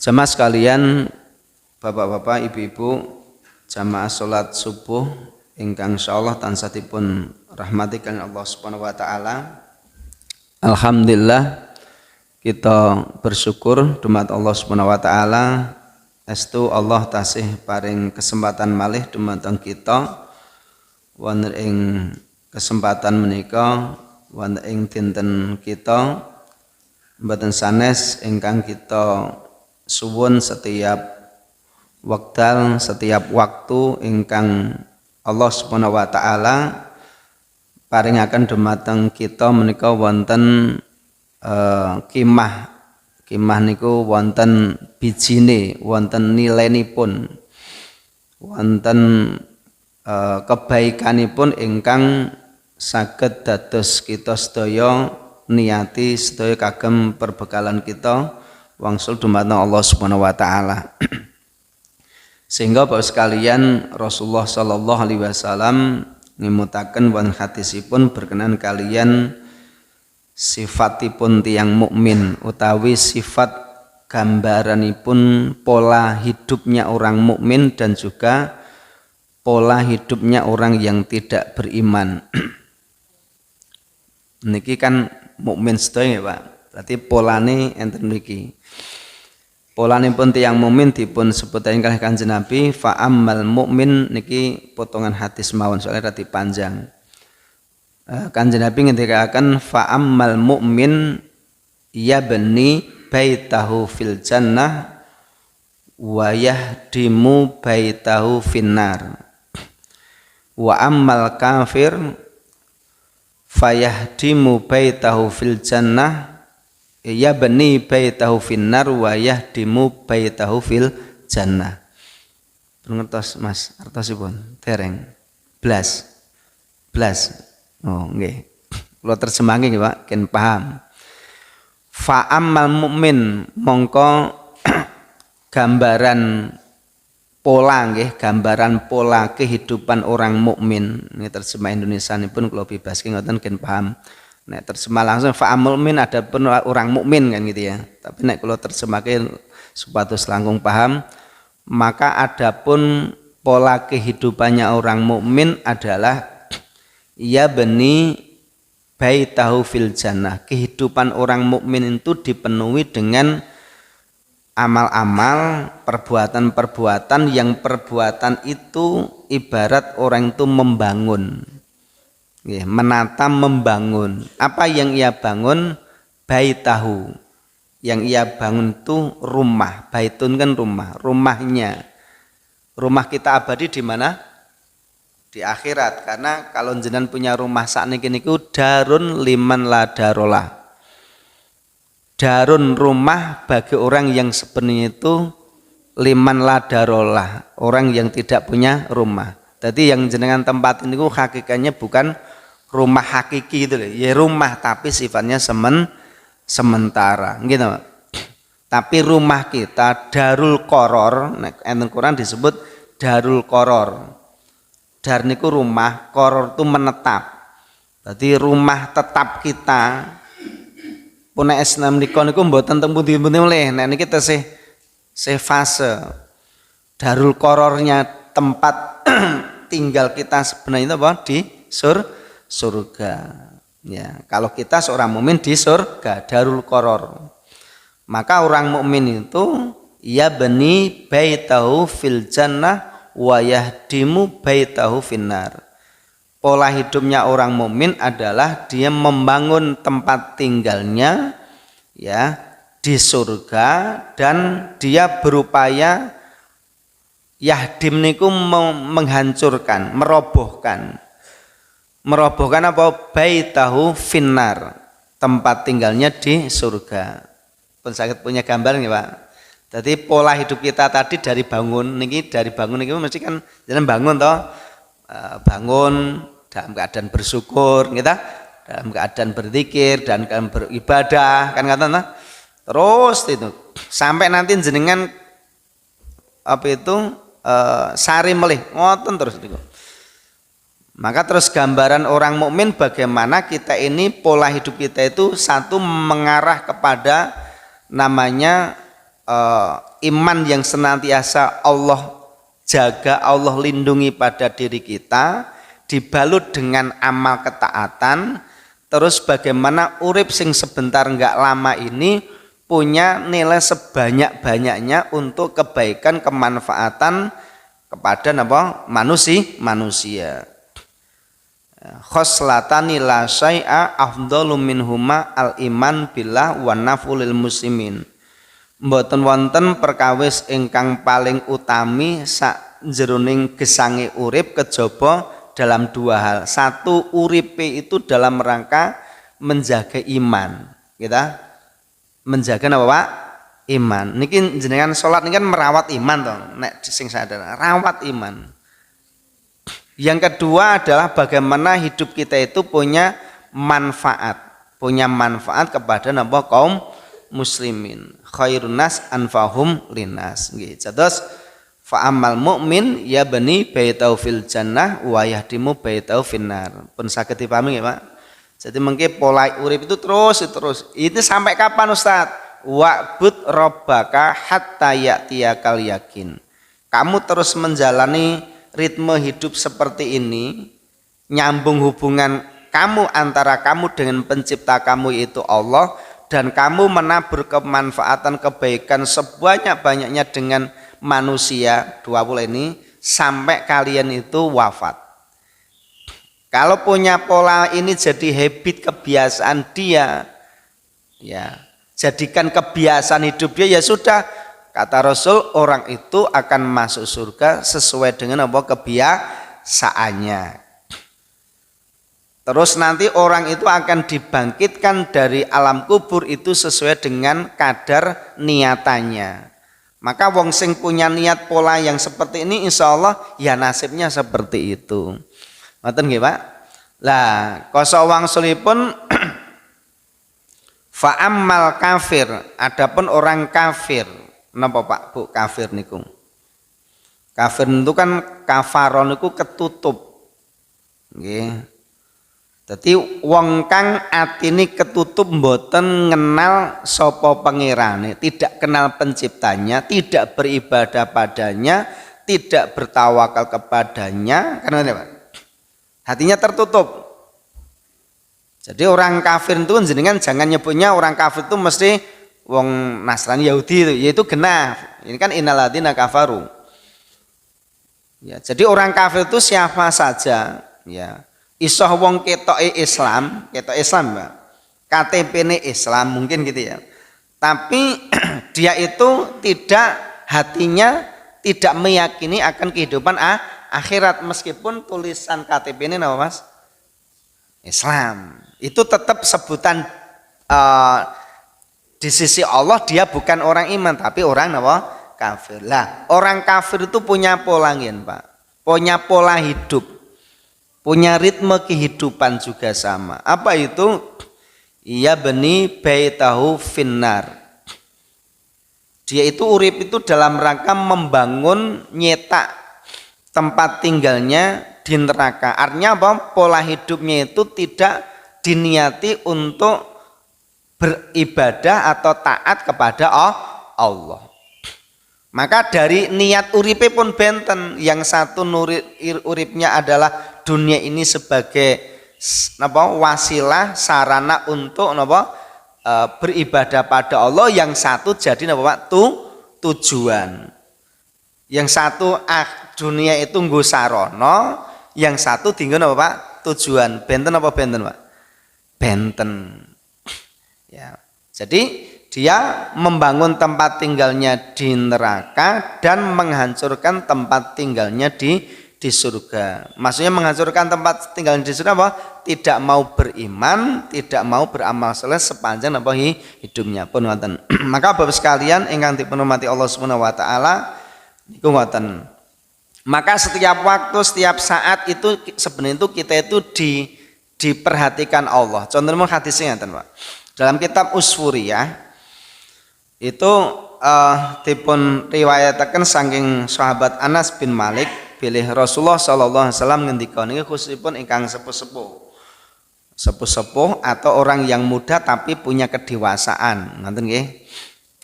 Jamaah sekalian, bapak-bapak, ibu-ibu, jamaah salat subuh ingkang insyaallah tansah dipun rahmati kalian Allah Subhanahu wa taala. Alhamdulillah kita bersyukur dumat Allah Subhanahu wa taala estu Allah tasih paring kesempatan malih dumateng kita wonten ing kesempatan menika wonten ing dinten kita mboten sanes ingkang kita suwun setiap wekdal setiap waktu ingkang Allah Subhanahu wa taala paringaken dumateng kita menika wonten kimah niku wonten bijine, wonten nilenipun, wonten kebaikanipun ingkang saged dados kita sedaya niati sedaya kagem perbekalan kita wangsul dumateng Allah Subhanahu wa taala. Sehingga Bapak sekalian Rasulullah sallallahu alaihi wasallam ngimutaken wonten hadisipun berkenan kalian sifatipun tiyang mukmin utawi sifat gambaranipun pola hidupnya orang mukmin dan juga pola hidupnya orang yang tidak beriman. Niki kan mukmin sedaya Pak. Berarti polane enten mriki. Polane pun tiyang mukmin dipun sebutaken kalih Kanjeng Nabi fa ammal mukmin niki potongan hadis mawon soalnya rada panjang. Kanjeng Nabi ngendikaken fa ammal mukmin yabni baitahu fil jannah wa yahdimu baitahu finnar. Wa ammal kafir fayahdimu baitahu fil jannah yabni baitahu finnar wa yahdimu baitahu fil jannah. Ngertos Mas artosipun dereng blas oh nggih kula terjemahke nggih Pak ken paham. Fa ammal mukmin mongko gambaran pola nggih gambaran pola kehidupan orang mukmin. Ini terjemah Indonesia nipun kula bebaske ngoten ken paham. Nek terjemah langsung fa ammal mukmin adapun orang mukmin kan gitu ya. Tapi nek kula terjemahke supados langkung paham, maka adapun pola kehidupannya orang mukmin adalah ya bani baitahu fil jannah. Kehidupan orang mukmin itu dipenuhi dengan amal-amal, perbuatan-perbuatan yang perbuatan itu ibarat orang itu membangun, menata membangun. Apa yang ia bangun? Baitahu. Yang ia bangun itu rumah. Baitun kan rumah, rumahnya. Rumah kita abadi di mana? Di akhirat. Karena kalau jenengan punya rumah sakniki niku darun liman la darolah. Darun rumah bagi orang yang sebenarnya itu liman la darolah, orang yang tidak punya rumah. Jadi yang jenengan tempat ini hakikatnya bukan rumah hakiki itu ya rumah tapi sifatnya sementara gitu. Tapi rumah kita darul qoror, enten Quran disebut darul qoror. Dar niku rumah, qoror itu menetap. Jadi rumah tetap kita pun Islam niku mboten teng pundi-pundi melih. Nek niki tesih fase darul qorornya tempat tinggal kita sebenarnya itu apa? Di surga. Ya, kalau kita seorang mukmin di surga, darul qoror. Maka orang mukmin itu ya bani baitahu fil jannah wa yahdimu baitahu finnar. Pola hidupnya orang mukmin adalah dia membangun tempat tinggalnya ya di surga dan dia berupaya yahdim niku menghancurkan, merobohkan. Merobohkan apa? Baitahu finnar, tempat tinggalnya di surga. Pun sakit punya gambar nggih Pak. Jadi pola hidup kita tadi dari bangun niki mesti kan jangan bangun toh. Bangun dalam keadaan bersyukur, kita dalam keadaan berzikir dan beribadah, kan kata terus itu sampai nanti jenengan apa itu sari melih ngoten terus itu. Maka terus gambaran orang mukmin bagaimana kita ini pola hidup kita itu satu mengarah kepada namanya iman yang senantiasa Allah jaga, Allah lindungi pada diri kita, dibalut dengan amal ketaatan, terus bagaimana urip sing sebentar enggak lama ini punya nilai sebanyak-banyaknya untuk kebaikan, kemanfaatan kepada manusia. Khoslatani la syai'a afdalu minhuma al iman billah wa nafulil muslimin. Mboten wonten perkawis ingkang paling utami sak jeroning gesange urip kejaba dalam dua hal. Satu, uripe itu dalam rangka menjaga iman. Kita menjaga apa Pak? Iman. Niki jenengan salat niki kan merawat iman toh. Nek sing sadar, rawat iman. Yang kedua adalah bagaimana hidup kita itu punya manfaat kepada kaum muslimin. Khairun nas anfahum linnas. Gitu. Terus fa'amal mu'min ya bani baitau fil jannah wa yahdimu baitau finnar. Pun saged dipahami ya Pak. Jadi mungkin pola urip itu terus. Itu sampai kapan Ustaz? Wa'bud rabbaka hatta ya'tiyakal yakin. Kamu terus menjalani ritme hidup seperti ini, nyambung hubungan kamu antara kamu dengan pencipta kamu yaitu Allah, dan kamu menabur kemanfaatan kebaikan sebanyak-banyaknya dengan manusia 20 ini sampai kalian itu wafat. Kalau punya pola ini jadi habit, kebiasaan dia, ya jadikan kebiasaan hidup dia, ya sudah. Kata Rasul, orang itu akan masuk surga sesuai dengan apa kebiasaannya. Terus nanti orang itu akan dibangkitkan dari alam kubur itu sesuai dengan kadar niatannya. Maka wong sing punya niat pola yang seperti ini, insya Allah ya nasibnya seperti itu. Ngoten nggih Pak? Lah, koso wangsulipun fa'ammal kafir, adapun orang kafir. Napa Pak Bu kafir niku? Kafir itu kan kafaron niku ketutup. Nggih. Dadi wong kang atine ketutup mboten ngenal sapa pangerane, tidak kenal penciptanya, tidak beribadah padanya, tidak bertawakal kepadanya, karena apa? Hatinya tertutup. Jadi orang kafir itu jenengan jangan nyebutnya orang kafir itu mesti wong Nasrani Yahudi itu, yaitu genah. Ini kan innalladzina kafaru. Ya, jadi orang kafir itu siapa saja, ya. Isoh wong ketoke Islam, Mbak. KTP-ne Islam mungkin gitu ya. Tapi dia itu hatinya tidak meyakini akan kehidupan akhirat, meskipun tulisan KTP-ne apa Mas? Islam. Itu tetap sebutan di sisi Allah dia bukan orang iman tapi orang kafir. Lah, orang kafir itu punya pola ngin, Pak. Punya pola hidup. Punya ritme kehidupan juga sama. Apa itu? Iya bani baitahu finnar. Dia itu urip itu dalam rangka membangun nyetak tempat tinggalnya di neraka. Artinya apa? Pola hidupnya itu tidak diniati untuk beribadah atau taat kepada Allah. Maka dari niat uripe pun benten. Yang satu uripnya adalah dunia ini sebagai wasilah sarana untuk beribadah pada Allah. Yang satu jadi tujuan. Yang satu dunia itu nggo sarana, yang satu tinggal tujuan. Benten apa benten Pak? Benten. Ya, jadi dia membangun tempat tinggalnya di neraka dan menghancurkan tempat tinggalnya di surga. Maksudnya menghancurkan tempat tinggalnya di surga apa? Tidak mau beriman, tidak mau beramal saleh sepanjang hidupnya pun ngoten. Maka Bapak sekalian ingkang dipunurmati Allah Subhanahu wa taala niku ngoten. Maka setiap waktu, setiap saat itu sebenarnya itu kita itu diperhatikan Allah. Contohnya hadisnya ngoten, Pak. Dalam kitab Usfuriyah itu dipun riwayataken saking sahabat Anas bin Malik bilih Rasulullah sallallahu alaihi wasallam ngendika niki khususipun ingkang sepuh atau orang yang muda tapi punya kedewasaan, ngoten nggih.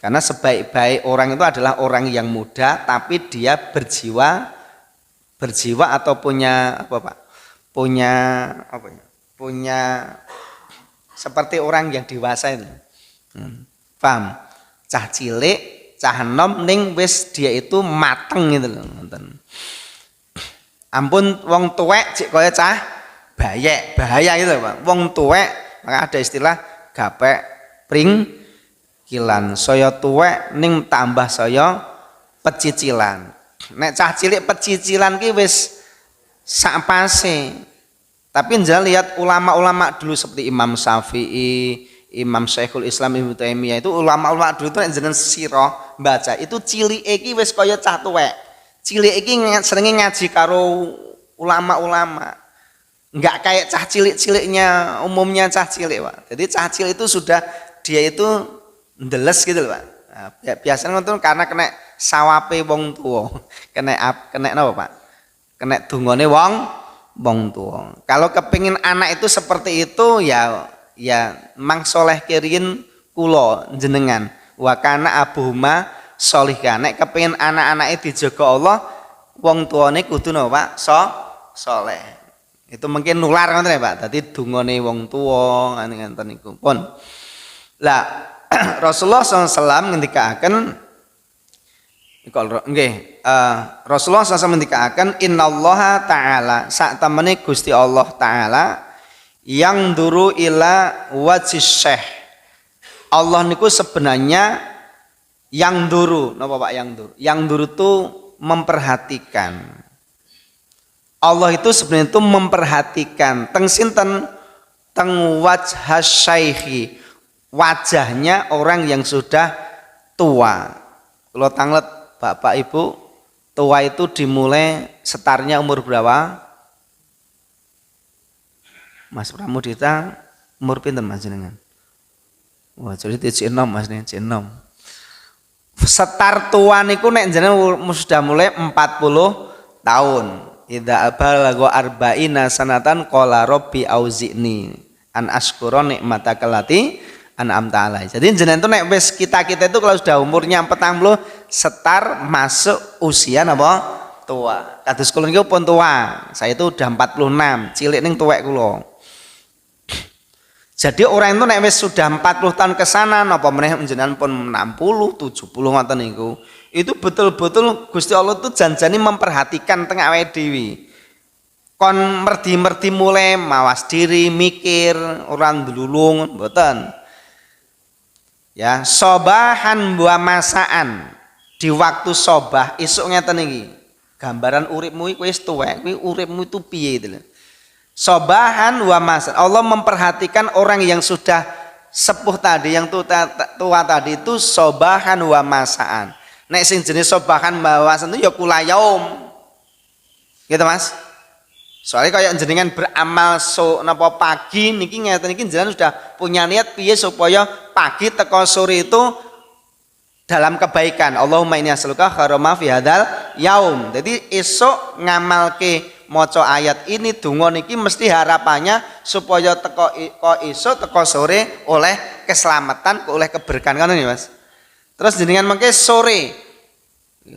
Karena sebaik-baik orang itu adalah orang yang muda tapi dia berjiwa atau punya apa Pak? Punya apa ya? Punya seperti orang yang dewasa itu. Paham? Cah cilik, cah enom ning wis dia itu mateng gitu loh, ngoten. Ampun wong tuwek cek kaya cah bayek, bahaya gitu Pak. Wong tuwek maka ada istilah gapek pringkilan. Saya tuwek ning tambah saya pecicilan. Nek cah cilik pecicilan ki wis sak pase. Tapi jangan lihat ulama-ulama dulu seperti Imam Syafi'i, Imam Syekhul Islam Ibnu Taimiyah itu ulama-ulama dulu itu jeneng sirah baca itu cilike iki wis kaya cah tuwek. Cilik iki sering ngaji karo ulama-ulama. Enggak kayak cah cilik-ciliknya umumnya cah cilik, Pak. Jadi cah cilik itu sudah dia itu ndeles gitu loh, Pak. Nah, biasanya ngoten karena kena sawape wong tuwa. Kena napa, Pak? Kena dungane wong tuwa. Kalau kepingin anak itu seperti itu ya mang soleh kirin kula jenengan. Wa kana abuhuma sholihah. Nek kepingin anak-anake dijaga Allah, wong tuane kudu napa, Pak? Soleh. Itu mungkin nular ngoten ya Pak. Dadi dungane wong tuwa ngenten niku pun. Lah Rasulullah SAW ngendikaaken nggih Rasulullah SAW ngendikaaken innallaha ta'ala sak temene Gusti Allah taala yang duru ila wajhis syekh. Allah niku sebenarnya yang duru, napa Pak yang duru? Yang duru itu memperhatikan. Allah itu sebenarnya itu memperhatikan teng sinten teng wajhas syaikhi, wajahnya orang yang sudah tua. Kalau tanglet Bapak Ibu, tua itu dimulai setarnya umur berapa? Mas Pramudita umur pinten Mas jenengan? Wah, jadi C6 Mas nih, C6. Setar tua niku nek jenengan sudah mulai 40 tahun. Idza abalagha arba'ina sanatan qala rabbi auzi'ni an askura nikmataka allati an'amta alai. Jadi jenengan itu nek wis kita itu kalau sudah umurnya 40 setar masuk usia napa tua. Kados kula niku pun tua. Saya itu udah 46, cilik ning tuwek kula. Jadi orang itu nek wis sudah 40 tahun ke sana napa meneh jenengan pun 60, 70 ngoten niku. Itu betul-betul Gusti Allah itu janjani memperhatikan tengah awake dhewe. Kon merdi-merdi mulai mawas diri, mikir, orang dululung, mboten. Ya, sobahan buah masaan di waktu sobah esuk ngeten iki. Gambaran uripmu iki wis tuwek, kuwi uripmu itu piye gitu. Sobahan wa masaan. Allah memperhatikan orang yang sudah sepuh tadi, yang tua tadi itu sobahan wa masaan. Nek sing jenis sobahan bawasan itu ya kula yaum. Gitu Mas. Soalnya kayak jenengan beramal napa pagi niki ngeten niki jenengan sudah punya niat piye supaya pagi teko sore itu dalam kebaikan. Allahumma inni as'aluka khairama fi hadzal yaum. Jadi esok ngamalke maca ayat ini donga niki mesti harapannya supaya teko esok teko sore oleh keselamatan, oleh keberkahan ngono ya Mas. Terus jenengan mengke sore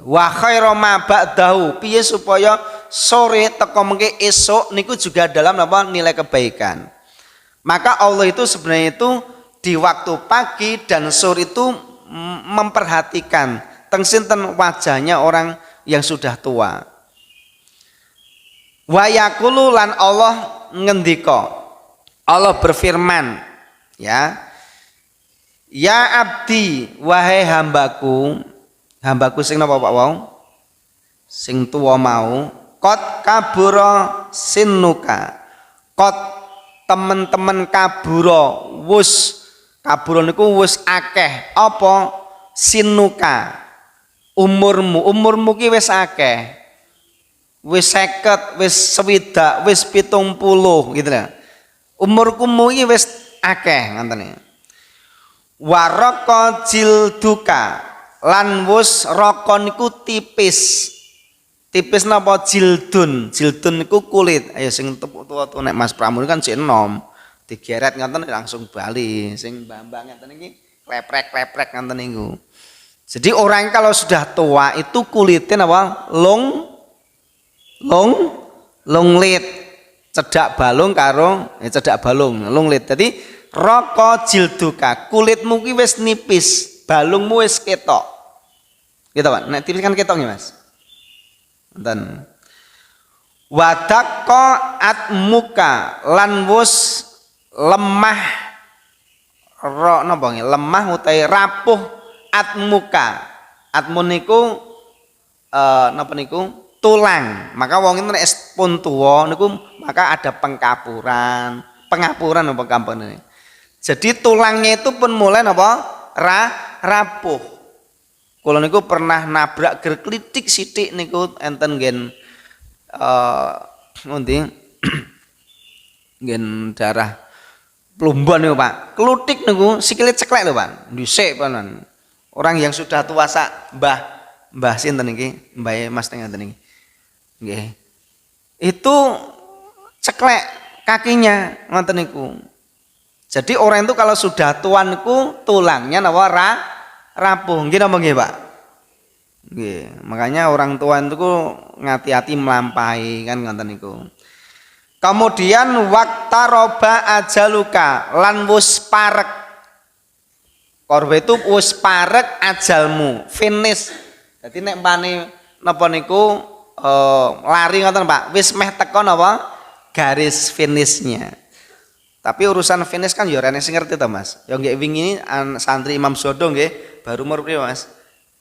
wa khairu ma ba'dahu piye supaya sore teko mengke esok niku juga dalam apa nilai kebaikan. Maka Allah itu sebenarnya itu di waktu pagi dan sore itu memperhatikan teng sinten wajahnya orang yang sudah tua. Wa yaqulu lan Allah ngendika. Allah berfirman ya. Ya abdi wahai hambaku sing napa Pak wau sing tuwa mau qad kabura sinnuka qad temen-temen kabura wus kabura niku wis akeh apa sinnuka umurmu ki wis akeh wis 50 wis 60 wis 70 gitu lah umurmu iki wis akeh ngoten waraka jilduka lan wus raka niku tipis napa jildun niku kulit ayo sing tuwa nek Mas Pramun kan sik enom digeret ngoten langsung bali sing mbah-mbah ngeten iki kleprek ngoten niku. Jadi orang kalau sudah tua itu kulitnya apa? Longlit. Cedak balung karo cedak balung, longlit. Jadi roko jilduka, kulitmu ki wis nipis, balungmu wis ketok. Gitu Pak. Nek tipis kan ketok ya Mas. Ngoten. Wadaqqa atmuka lan wis lemah napa nggih? Lemah utawi rapuh atmuka. Atmun niku napa niku? Tulang. Maka wong itu nek pun tuwa niku maka ada pengapuran apa kampane. Jadi tulangnya itu pun mulai napa? Rapuh. Kula niku pernah nabrak gerklitik sithik niku enten nggen ngendi? Nggen darah plumbon niku Pak. Klutik niku sikile ceklek lho Pak. Dhisik panan. Orang yang sudah tua sak Mbah sinten iki? Mbah Mas teng ngeten iki. Nggih. Itu ceklek kakinya ngoten niku. Jadi orang itu kalau sudah tua niku tulangnya napa rapuh. Nggih napa nggih, Pak? Nggih. Makanya orang tua itu ngati-hati melampahi kan ngoten niku. Kemudian waqtaroba ajaluka lan wis parek. Korbe itu wis parek ajalmu, finish. Jadi nek pane napa niku lari ngoten Pak, wis meh teko napa garis finishnya. Tapi urusan finish kan ya rene sing ngerti to Mas. Ya nggih wingi santri Imam Sodo nggih baru umur piro Mas?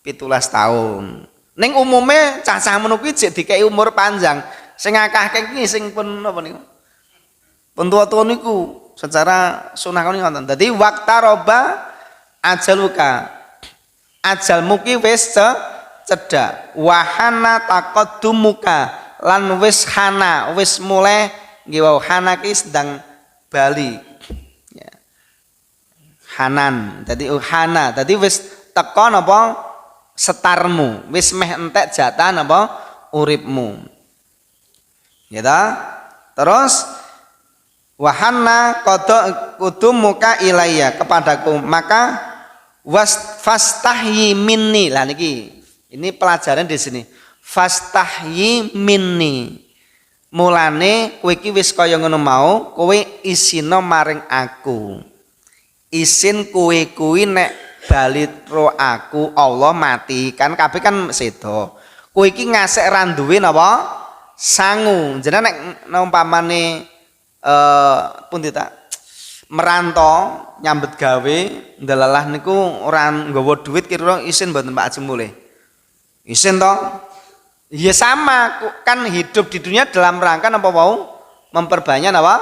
17 tahun. Ning umume cah-cah ngono kuwi jek dikeki umur panjang. Sing akeh-akeh iki sing pun napa niku? Pun tuwa-tuwa niku secara sunah kan ngoten. Dadi waqtaroba ajaluka. Ajalmu ki wis cedak. Wahana taqaddumuka lan wis hana, wis mulai nggih wau hana ki sedang bali. Ya. Hanan. Dadi hana, dadi wis teko napa setarmu, wis meh entek jatah napa uripmu. Ya ta? Terus wahana qadumuka ilayya kepadaku, maka fastahyi minni. Lah niki ini pelajaran di sini. Fastahyi minni. Mulane kowe iki wis kaya ngono mau, kowe isina maring aku. Isin kowe kuwi nek bali ro aku Allah mati kan kabeh kan sedo. Kowe iki ngasek ra duwe napa? Sangu. Jenenge nek umpamane pundi ta? Merantau nyambet gawe ndelalah niku ora nggawa duit kira isin mboten Pak Haji mulih. Isin toh? Ya sama kan hidup di dunia dalam rangka apa mau memperbanyak apa?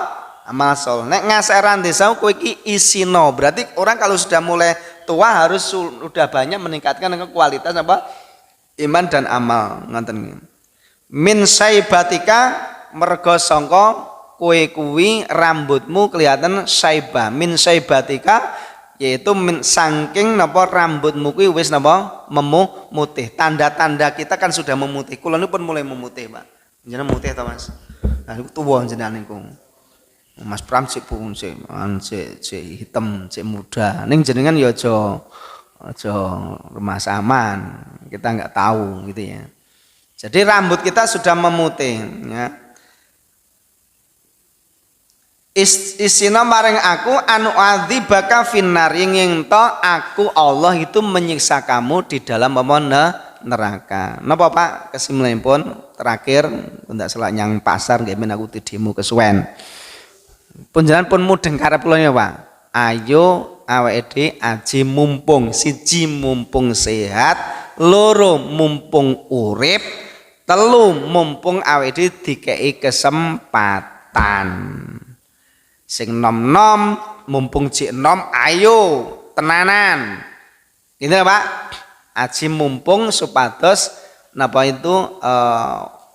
Amal soleh. Nek ngaseran desa kowe iki isino. Berarti orang kalau sudah mulai tua harus sudah banyak meningkatkan kualitas apa? Iman dan amal. Ngoten. Min saibatika mergo sangka kowe kuwi rambutmu kelihatan saibah. Min saibatika yaitu saking napa rambutmu kuwi wis napa memutih. Tanda-tanda kita kan sudah memutih. Kula niku pun mulai memutih, Pak. Jenengan mutih ta, Mas? Nah niku tuwa jenengan niku. Mas Pram sik pun sik hitam, sik muda. Ning jenengan ya aja remas aman. Kita enggak tahu gitu ya. Jadi rambut kita sudah memutih ya. Isina maring aku anu adzibaka finnar ing to aku Allah itu menyiksa kamu di dalam neraka. Napa Pak kesimpulanipun terakhir ndak selak nyang pasar nggih men aku tidimu kesuwen. Panjenengan pun mudeng karep kula ya Pak. Ayo awake dhewe aji mumpung siji mumpung sehat, loro mumpung urip, telu mumpung awake dhewe dikeki kesempatan. Sing nom-nom mumpung cik nom ayo tenanan. Gitu Pak. Aji mumpung supados napa itu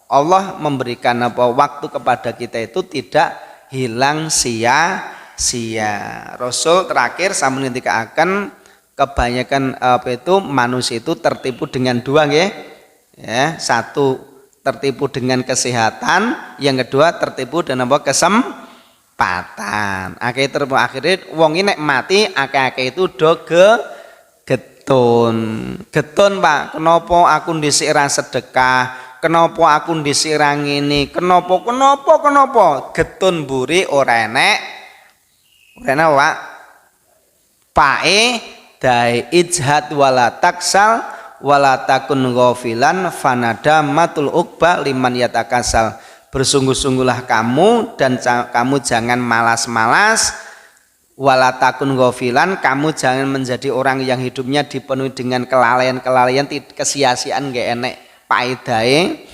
Allah memberikan napa waktu kepada kita itu tidak hilang sia-sia. Rasul terakhir sampun ngendikaaken kebanyakan apa itu manusia itu tertipu dengan dua nggih. Ya, satu tertipu dengan kesehatan, yang kedua tertipu dengan apa? patan. Akeh terus akhirnya wong ini nek mati akeh-akeh itu do getun. Getun Pak, kenapa aku ndhisik ra sedekah? Kenapa aku ndhisik ra ngene? Kenapa? Getun mburi ora enek. Ora enek Pak. Pae dai ijhad wala taksal wala takun ghafilan fanada matul uqba liman yatakasal. Bersungguh-sungguhlah kamu dan kamu jangan malas-malas, wala takun ghafilan, kamu jangan menjadi orang yang hidupnya dipenuhi dengan kelalaian-kelalaian, kesia-siaan gak enek paedahe.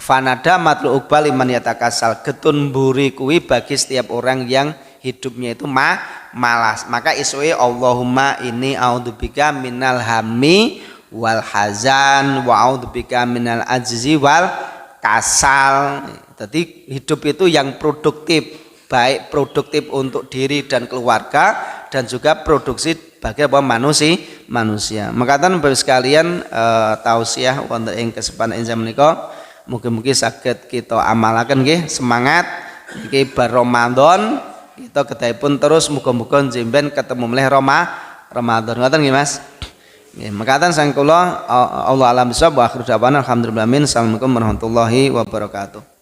Fanada matul uqba liman yatakasal, getun mburi kuwi bagi setiap orang yang hidupnya itu malas. Maka isuwe Allahumma inni a'udzubika minal hammi wal hazan wa a'udzubika minal ajzi wal kasal. Jadi hidup itu yang produktif, baik produktif untuk diri dan keluarga dan juga produksi bagi apa manusia. Makatan Bapak sekalian tausiah wonten ing kesempatan zaman menika mugi-mugi saged kita amalaken nggih, semangat iki bar Ramadan kita kedahipun terus muga-muga jemben ketemu meneh Ramadan. Ngoten nggih Mas. Nggih, makatan sang kula Allah alam bisawab wa akhiru da'wana alhamdulillah. Assalamualaikum warahmatullahi wabarakatuh.